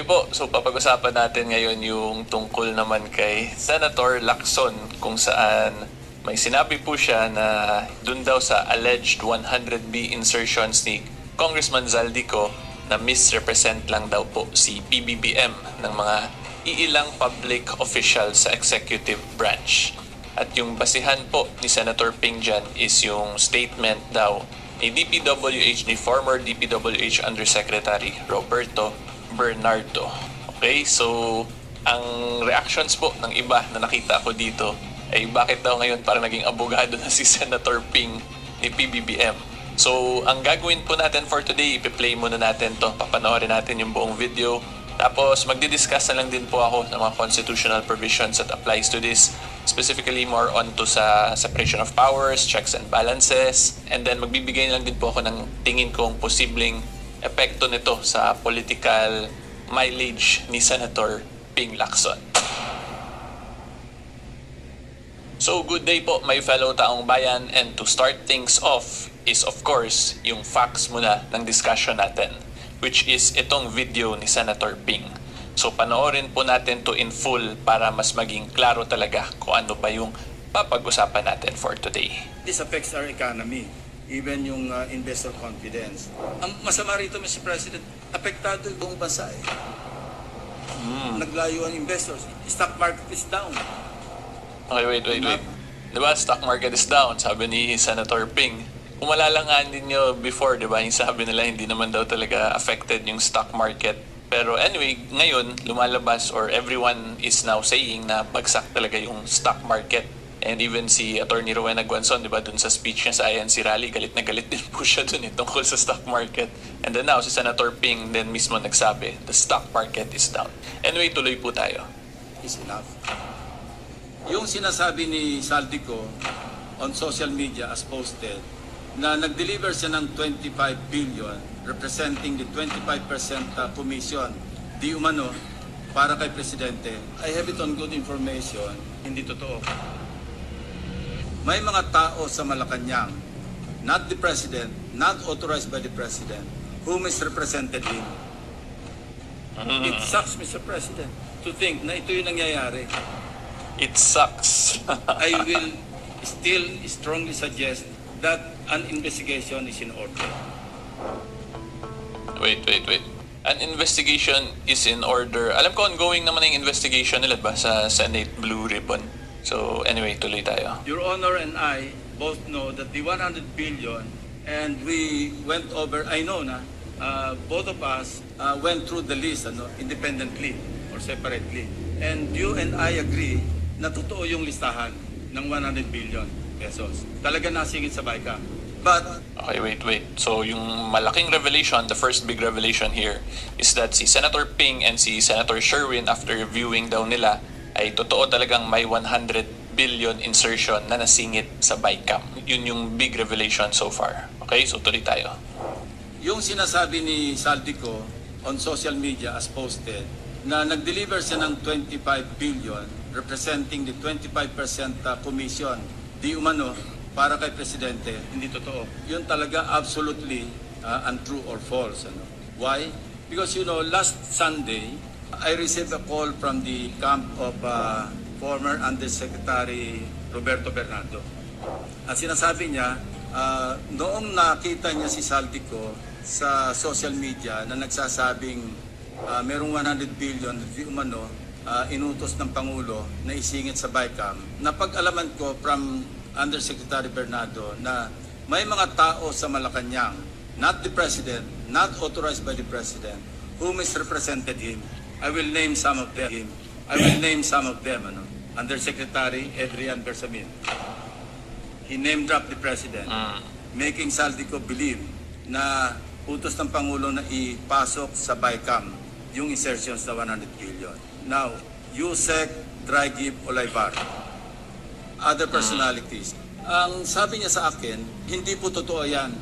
Okay po, so papag-usapan natin ngayon yung tungkol naman kay Senator Lacson kung saan may sinabi po siya na dun daw sa alleged 100B insertions ni Congressman ZALDY ko na misrepresent lang daw po si Pbbm ng mga iilang public official sa executive branch. At yung basihan po ni Senator Ping dyan is yung statement daw ni DPWH, ni former DPWH Undersecretary Roberto Bernardo. Okay, so ang reactions po ng iba na nakita ko dito ay bakit daw ngayon parang naging abogado na si Senator Ping ni Pbbm. So ang gagawin po natin for today, ipi-play muna natin to, papanoorin natin yung buong video. Tapos magdi-discuss na lang din po ako ng mga constitutional provisions that applies to this, specifically more on to sa separation of powers, checks and balances, and then magbibigay na lang din po ako ng tingin kong posibleng epekto nito sa political mileage ni Senator Ping Lacson. So good day po my fellow taong bayan, and to start things off is of course yung facts muna ng discussion natin, which is itong video ni Senator Ping. So panoorin po natin to in full para mas maging klaro talaga kung ano ba yung papag-usapan natin for today. This affects our economy, even yung investor confidence. Ang masama rito, Mr. President, apektado yung buong bansa eh. Naglayo ang investors. Stock market is down. Okay, wait. Diba, stock market is down, sabi ni Senator Ping. Kung malalangan ninyo before, diba, yung sabi nila hindi naman daw talaga affected yung stock market. Pero anyway, ngayon, lumalabas or everyone is now saying na bagsak talaga yung stock market. And even si Attorney Rowena Guanzon, diba, dun sa speech niya sa INC rally, galit na galit din po siya dun tungkol sa stock market. And then now, si Senator Ping then mismo nagsabi, the stock market is down. Anyway, tuloy po tayo. Is enough. Yung sinasabi ni ZALDY ko on social media as posted, na nag-deliver siya ng 25 billion representing the 25% commission di umano para kay Presidente. I have it on good information, hindi totoo. May mga tao sa Malacanang, not the President, not authorized by the President, who misrepresented him. It sucks, Mr. President, to think na ito yung nangyayari. It sucks. I will still strongly suggest that an investigation is in order. Wait. An investigation is in order. Alam ko ongoing naman yung investigation nila ba sa Senate Blue Ribbon. So anyway, tuloy tayo. Your Honor and I both know that the 100 billion, and we went over, I know na, both of us went through the list independently or separately. And you and I agree na totoo yung listahan ng 100 billion pesos. Talaga nasingit sa BICAM. But okay, wait. So yung malaking revelation, the first big revelation here is that si Senator Ping and si Senator Sherwin, after reviewing daw nila, ay totoo talagang may 100 billion insertion na nasingit sa BICAM. Yun yung big revelation so far. Okay, so tuloy tayo. Yung sinasabi ni ZALDY ko on social media as posted, na nag-deliver siya ng 25 billion representing the 25% commission di umano para kay Presidente, hindi totoo. Yun talaga absolutely untrue or false. Why? Because last Sunday, I received a call from the camp of former Undersecretary Roberto Bernardo. At sinasabi niya, noong nakita niya si ZALDY ko sa social media na nagsasabing merong 100 billion di umano inutos ng Pangulo na isingit sa BICAM, napag-alaman ko from Undersecretary Bernardo na may mga tao sa Malacanang, not the President, not authorized by the President, who misrepresented him. I will name some of them. Undersecretary Adrian Bersamin. He name-dropped the President, making ZALDY ko believe na utos ng Pangulo na ipasok sa BICAM yung insertions na 100 billion. Now, Yusek Draigib Olaybar, other personalities. Ang sabi niya sa akin, hindi po totoo yan,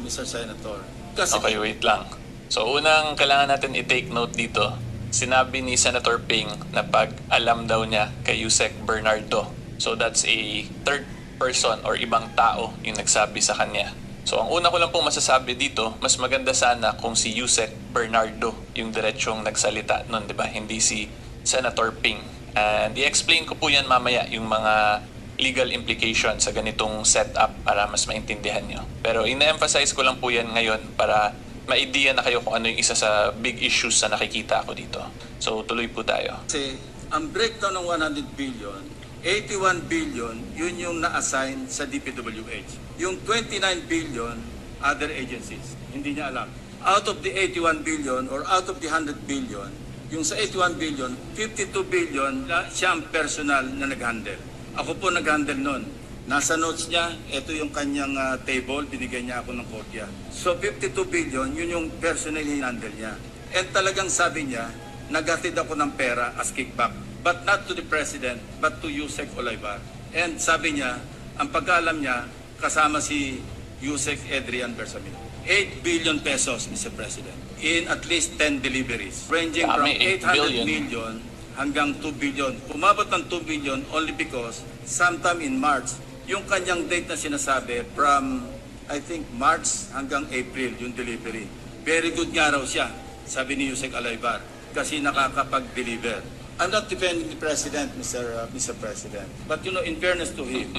Mr. Senator. Kasi okay, wait lang. So unang kailangan natin i-take note dito, sinabi ni Senator Ping na pag-alam daw niya kay Yusek Bernardo. So that's a third person or ibang tao yung nagsabi sa kanya So ang una ko lang pong masasabi dito, mas maganda sana kung si Yusek Bernardo yung diretsong nagsalita nun, di ba? Hindi si Senator Ping. And i-explain ko po yan mamaya yung mga legal implications sa ganitong setup para mas maintindihan nyo. Pero ina-emphasize ko lang po yan ngayon para ma-idea na kayo kung ano yung isa sa big issues na nakikita ko dito. So tuloy po tayo. Kasi ang breakdown ng 100 billion, 81 billion, yun yung na-assign sa DPWH. Yung 29 billion, other agencies. Hindi niya alam. Out of the 81 billion or out of the 100 billion, yung sa 81 billion, 52 billion na siya ang personal na nag-handle. Ako po nag-handle nun. Nasa notes niya, ito yung kanyang table, binigay niya ako ng kopya. So 52 billion, yun yung personal handle niya. And talagang sabi niya, naghatid ako ng pera as kickback. But not to the President, but to Yusek Olaivar. And sabi niya, ang pagkaalam niya, kasama si Yusek Adrian Bersamin. 8 billion pesos, Mr. President, in at least 10 deliveries, ranging from 800 million hanggang 2 billion. Umabot ng 2 billion only because sometime in March, yung kanyang date na sinasabi from, I think, March hanggang April, yung delivery. Very good nga raw siya, sabi ni Yusek Olaivar, kasi nakakapag-deliver. I'm not defending the President, Mr. President. But you know, in fairness to him,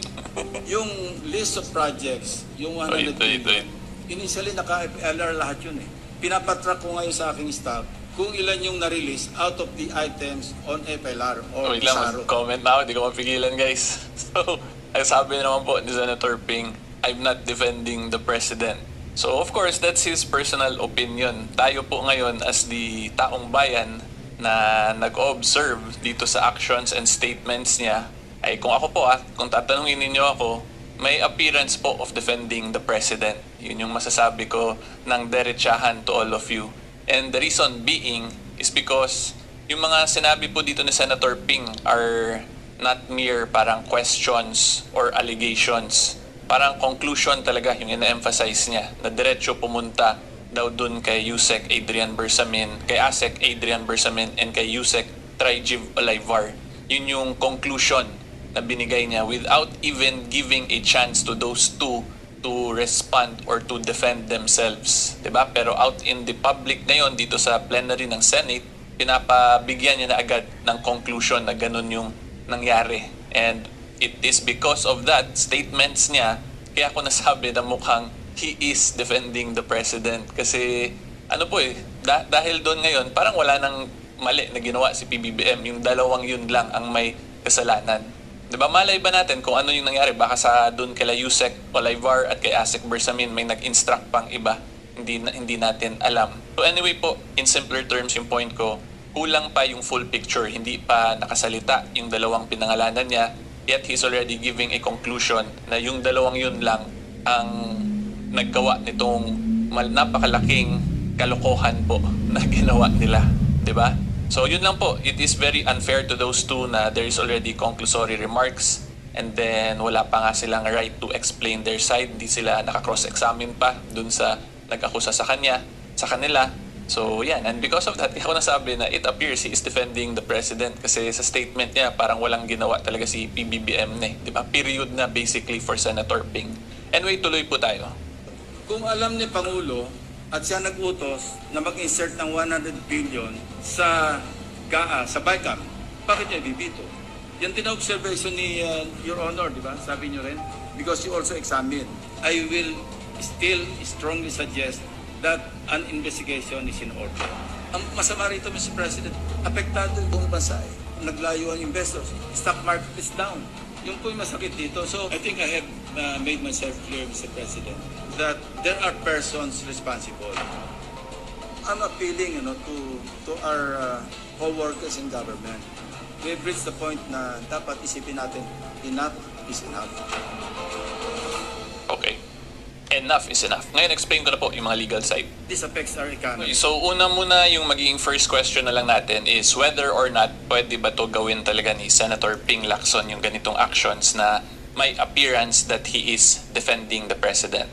yung list of projects, yung 100 billion, initially naka-FLR lahat yun eh. Pinapatrack ko ngayon sa aking staff kung ilan yung na-release out of the items on FLR or Wait lang, comment na ako, di ko mapigilan guys. So, ang sabi naman po ni Senator Ping, I'm not defending the President. So of course, that's his personal opinion. Tayo po ngayon as the taong bayan na nag-observe dito sa actions and statements niya, ay kung ako po kung tatanungin ninyo ako, may appearance po of defending the President. Yun yung masasabi ko ng derechahan to all of you. And the reason being is because yung mga sinabi po dito ni Senator Ping are not mere parang questions or allegations. Parang conclusion talaga yung ina-emphasize niya na diretso pumunta daw dun kay Yusek Adrian Bersamin, kay ASEC Adrian Bersamin, and kay Yusek Trijiv Olaivar. Yun yung conclusion na binigay niya without even giving a chance to those two to respond or to defend themselves. Diba? Pero out in the public ngayon, dito sa plenary ng Senate, pinapabigyan niya na agad ng conclusion na ganun yung nangyari. And it is because of that, statements niya, kaya ako nasabi na mukhang he is defending the President. Kasi ano po dahil doon ngayon, parang wala nang mali na ginawa si PBBM. Yung dalawang yun lang ang may kasalanan. Diba, malay ba natin kung ano yung nangyari? Baka sa doon kay Yusek Olaivar at kay ASEC Bersamin may nag-instruct pang iba. Hindi natin alam. So anyway po, in simpler terms yung point ko, kulang pa yung full picture. Hindi pa nakasalita yung dalawang pinangalanan niya. Yet he's already giving a conclusion na yung dalawang yun lang ang naggawa nitong napakalaking kalokohan po na ginawa nila. Diba? So yun lang po, it is very unfair to those two na there is already conclusory remarks and then wala pa nga silang right to explain their side. Hindi sila naka-cross-examine pa dun sa nag-akusa sa kanila. So yan, and because of that, ako nasabi na it appears he is defending the President kasi sa statement niya parang walang ginawa talaga si PBBM na diba? Period na basically for Senator Ping. Anyway, tuloy po tayo. Kung alam ni Pangulo at siya nag-utos na mag-insert ng 100 billion sa GAA, sa BICAM, bakit niya bibito? Yan din ang observation ni Your Honor, di ba? Sabi niyo rin, because you also examine. I will still strongly suggest that an investigation is in order. Ang masama rito, Mr. President, apektado yung buong bansa. Naglayo ang investors. Stock market is down. Yung po yung masakit dito. So, I think I have made myself clear, Mr. President, that there are persons responsible. I'm appealing to our co-workers in government. We've reached the point na dapat isipin natin, enough is enough. Okay. Enough is enough. Ngayon, explain ko na po yung mga legal side. This affects our economy. So, una muna yung magiging first question na lang natin is whether or not pwede ba to gawin talaga ni Senator Ping Lacson yung ganitong actions na may appearance that he is defending the President.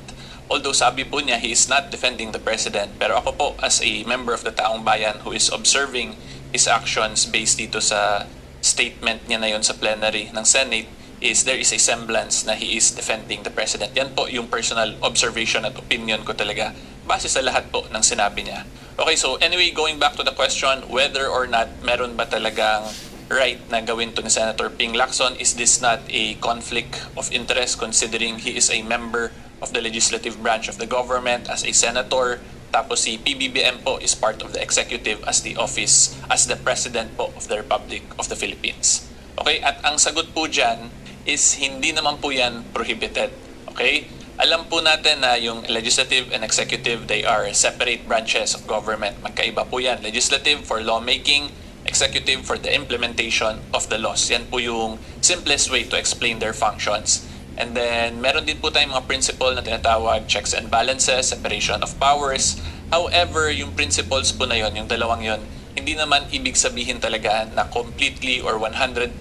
Although sabi po niya he is not defending the President, pero ako po as a member of the taong bayan who is observing his actions based dito sa statement niya na yun sa plenary ng Senate, is there is a semblance na he is defending the president. Yan po yung personal observation at opinion ko talaga base sa lahat po ng sinabi niya. Okay, so anyway, going back to the question whether or not meron ba talagang right na gawin to ni Senator Ping Lacson, is this not a conflict of interest considering he is a member of the legislative branch of the government as a senator, tapos si Pbbm po is part of the executive as the office, as the president po of the Republic of the Philippines. Okay, at ang sagot po dyan is hindi naman po yan prohibited. Okay? Alam po natin na yung legislative and executive, they are separate branches of government. Magkaiba po yan. Legislative for lawmaking, executive for the implementation of the laws. Yan po yung simplest way to explain their functions. And then, meron din po tayong mga principle na tinatawag checks and balances, separation of powers. However, yung principles po na yon, yung dalawang yon, hindi naman ibig sabihin talaga na completely or 100%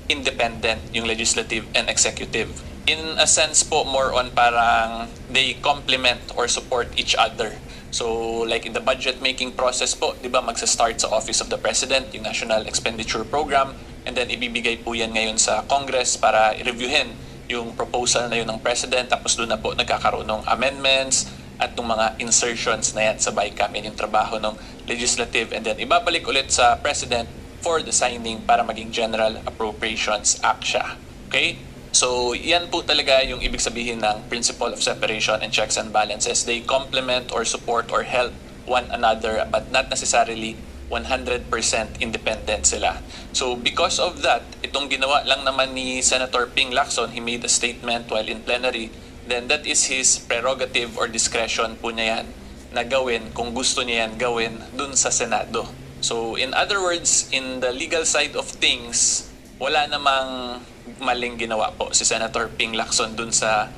independent yung legislative and executive. In a sense po, more on parang they complement or support each other. So like in the budget making process po, di ba, magsa-start sa Office of the President, yung National Expenditure Program, and then ibibigay po yan ngayon sa Congress para i-reviewin yung proposal na yun ng President, tapos doon na po nagkakaroon ng amendments at ng mga insertions na yan sa BICAM. Yan yung trabaho ng legislative, and then ibabalik ulit sa President for the signing para maging General Appropriations Act siya. Okay? So, yan po talaga yung ibig sabihin ng principle of separation and checks and balances. They complement or support or help one another but not necessarily 100% independent sila. So, because of that, itong ginawa lang naman ni Senator Ping Lacson, he made a statement while in plenary, then that is his prerogative or discretion po niya yan na gawin kung gusto niya yan gawin dun sa Senado. So, in other words, in the legal side of things, wala namang maling ginawa po si Senator Ping Lacson dun sa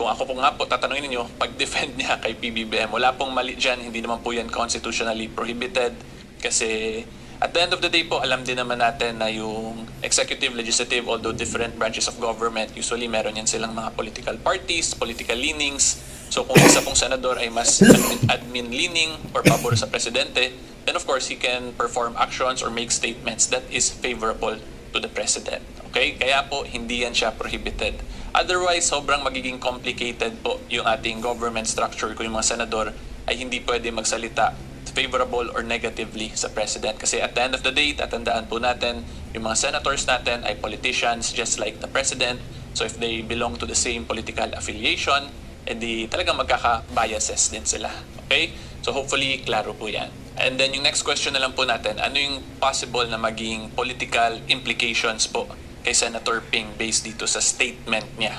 kung ako po nga po tatanungin niyo, pag-defend niya kay PBBM, wala pong mali dyan, hindi naman po yan constitutionally prohibited kasi at the end of the day po, alam din naman natin na yung executive, legislative, although different branches of government, usually meron yan silang mga political parties, political leanings. So kung isa pong senador ay mas admin leaning or pabor sa presidente, then of course he can perform actions or make statements that is favorable to the president. Okay? Kaya po, hindi yan siya prohibited. Otherwise, sobrang magiging complicated po yung ating government structure kung yung mga senador ay hindi pwede magsalita favorable or negatively sa president. Kasi at the end of the day, tatandaan po natin, yung mga senators natin ay politicians just like the president. So if they belong to the same political affiliation, edi talagang magkaka-biases din sila. Okay? So hopefully, klaro po yan. And then yung next question na lang po natin, ano yung possible na maging political implications po kay Senator Ping based dito sa statement niya?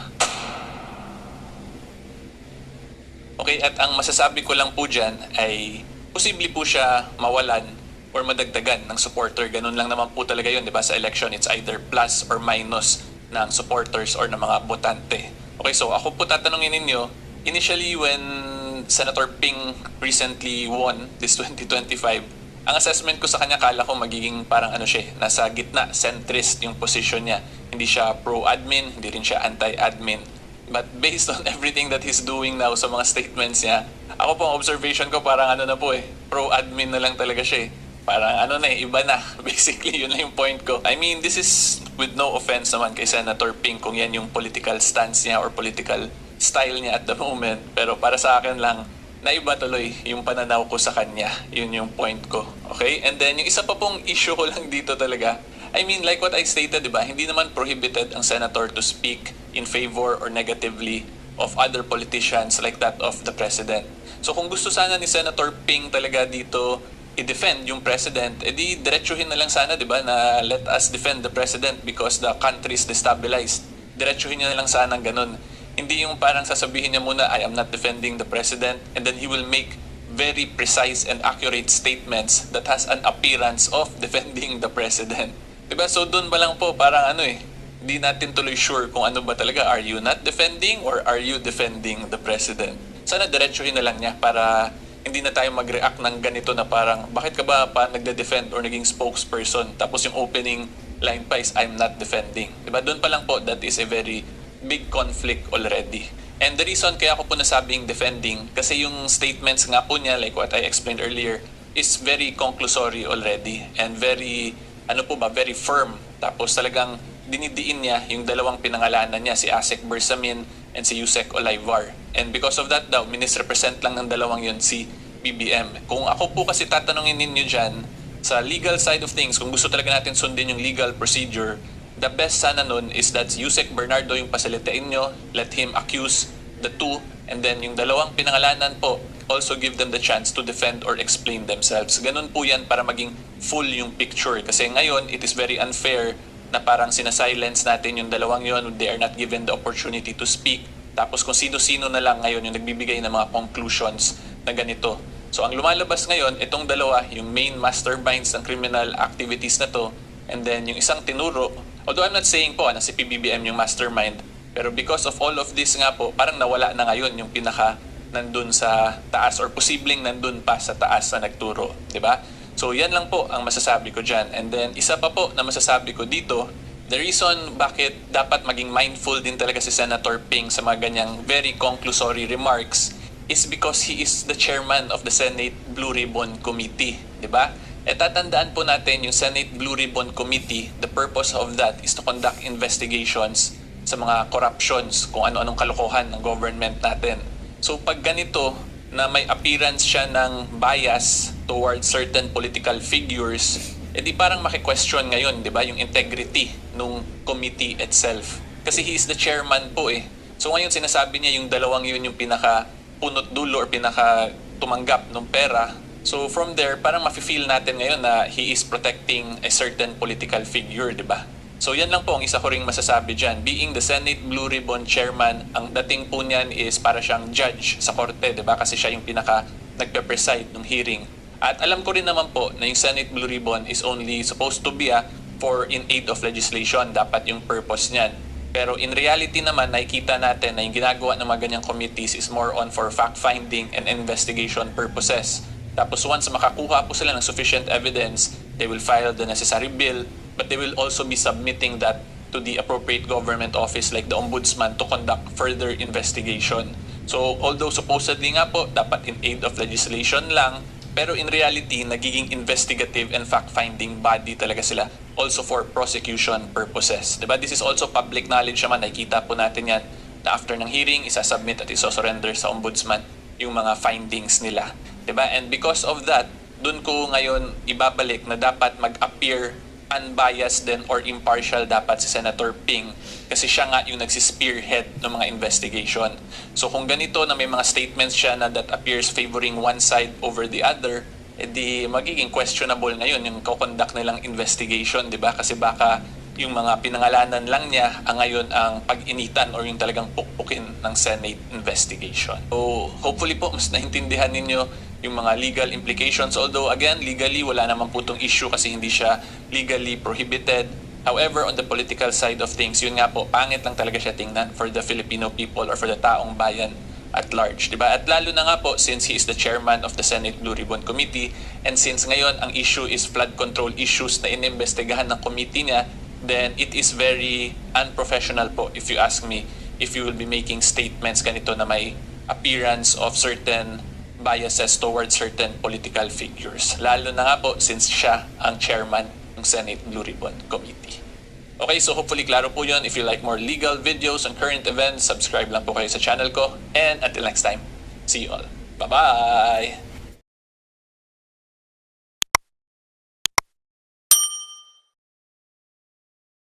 Okay, at ang masasabi ko lang po dyan ay posible po siya mawalan or madagdagan ng supporter. Ganun lang naman po talaga yun, di ba? Sa election, it's either plus or minus ng supporters or ng mga botante. Okay, so ako po tatanungin ninyo, initially when Senator Ping recently won this 2025, ang assessment ko sa kanya, kala ko magiging parang ano siya, nasa gitna, centrist yung position niya. Hindi siya pro-admin, hindi rin siya anti-admin. But based on everything that he's doing now sa mga statements niya, ako po, ang observation ko parang ano na po pro-admin na lang talaga siya Parang ano na iba na. Basically, yun lang yung point ko. I mean, this is with no offense naman kay Senator Ping kung yan yung political stance niya or political style niya at the moment. Pero para sa akin lang, naiba tuloy yung pananaw ko sa kanya. Yun yung point ko. Okay? And then, yung isa pa pong issue ko lang dito talaga, I mean, like what I stated, di ba? Hindi naman prohibited ang senator to speak in favor or negatively of other politicians like that of the president. So kung gusto sana ni Senator Ping talaga dito i-defend yung president, edi diretsuhin na lang sana, di ba, na let us defend the president because the country is destabilized. Diretsuhin niya na lang sana ng ganun. Hindi yung parang sasabihin niya muna, I am not defending the president, and then he will make very precise and accurate statements that has an appearance of defending the president. Diba? So doon ba lang po parang hindi natin tuloy sure kung ano ba talaga. Are you not defending or are you defending the president? Sana diretsuhin na lang niya para hindi na tayo mag-react ng ganito na parang bakit ka ba nagde-defend or naging spokesperson tapos yung opening line pa is I'm not defending. Diba? Doon pa lang po, that is a very big conflict already. And the reason kaya ako po nasabing defending kasi yung statements nga po niya like what I explained earlier is very conclusory already and very very firm. Tapos talagang dinidiin niya yung dalawang pinangalanan niya, si Asek Bersamin and si Yusek Olivar. And because of that daw, minisrepresent lang ng dalawang yun si Pbbm. Kung ako po kasi tatanungin ninyo dyan, sa legal side of things, kung gusto talaga natin sundin yung legal procedure, the best sana nun is that Yusek Bernardo yung pasalitain nyo, let him accuse the two, and then yung dalawang pinangalanan po, also give them the chance to defend or explain themselves. Ganun po yan para maging full yung picture. Kasi ngayon, it is very unfair na parang sinasilence natin yung dalawang yun, they are not given the opportunity to speak. Tapos kung sino-sino na lang ngayon yung nagbibigay ng mga conclusions na ganito. So ang lumalabas ngayon, itong dalawa, yung main masterminds ng criminal activities na to, and then yung isang tinuro, although I'm not saying po na si Pbbm yung mastermind, pero because of all of this nga po, parang nawala na ngayon yung pinaka nandun sa taas or posibleng nandun pa sa taas na nagturo, di ba? So yan lang po ang masasabi ko dyan. And then isa pa po na masasabi ko dito, the reason bakit dapat maging mindful din talaga si Senator Ping sa mga ganyang very conclusory remarks is because he is the chairman of the Senate Blue Ribbon Committee, di ba? E tatandaan po natin yung Senate Blue Ribbon Committee, the purpose of that is to conduct investigations sa mga corruptions, kung ano-anong kalokohan ng government natin. So pag ganito na may appearance siya ng bias towards certain political figures, edi parang maki-question ngayon, di ba, yung integrity nung committee itself. Kasi he is the chairman po eh. So ngayon sinasabi niya yung dalawang yun yung pinaka punot dulo or pinaka tumanggap ng pera. So from there, parang mafe-feel natin ngayon na he is protecting a certain political figure, di ba? So yan lang po ang isa ko ring masasabi dyan. Being the Senate Blue Ribbon Chairman, ang dating po niyan is para siyang judge sa korte, di ba? Kasi siya yung pinaka nagpe-preside ng hearing. At alam ko rin naman po na yung Senate Blue Ribbon is only supposed to be for in aid of legislation. Dapat yung purpose niyan. Pero in reality naman, nakikita natin na yung ginagawa ng mga ganyang committees is more on for fact-finding and investigation purposes. Tapos once makakuha po sila ng sufficient evidence, they will file the necessary bill, but they will also be submitting that to the appropriate government office like the Ombudsman to conduct further investigation. So although supposedly nga po, dapat in aid of legislation lang, pero in reality, nagiging investigative and fact-finding body talaga sila also for prosecution purposes. Diba? This is also public knowledge naman. Nakikita po natin yan na after ng hearing, isasubmit at isosurrender sa Ombudsman yung mga findings nila. Diba? And because of that, dun ko ngayon ibabalik na dapat mag-appear unbiased din or impartial dapat si Senator Ping kasi siya nga yung nagsispearhead ng mga investigation. So kung ganito na may mga statements siya na that appears favoring one side over the other, edi magiging questionable ngayon yung conduct nilang investigation, di ba? Kasi baka yung mga pinangalanan lang niya ang ngayon ang pag-initan or yung talagang pukpukin ng Senate investigation. So hopefully po mas naintindihan ninyo yung mga legal implications. Although again, legally wala naman po itong issue kasi hindi siya legally prohibited. However, on the political side of things, yun nga po, pangit lang talaga siya tingnan for the Filipino people or for the taong bayan at large. Diba? At lalo na nga po, since he is the chairman of the Senate Blue Ribbon Committee, and since ngayon ang issue is flood control issues na inimbestigahan ng committee niya, then it is very unprofessional po, if you ask me, if you will be making statements ganito na may appearance of certain biases towards certain political figures. Lalo na nga po since siya ang chairman ng Senate Blue Ribbon Committee. Okay, so hopefully klaro po yun. If you like more legal videos on current events, subscribe lang po kayo sa channel ko. And until next time, see you all. Bye-bye!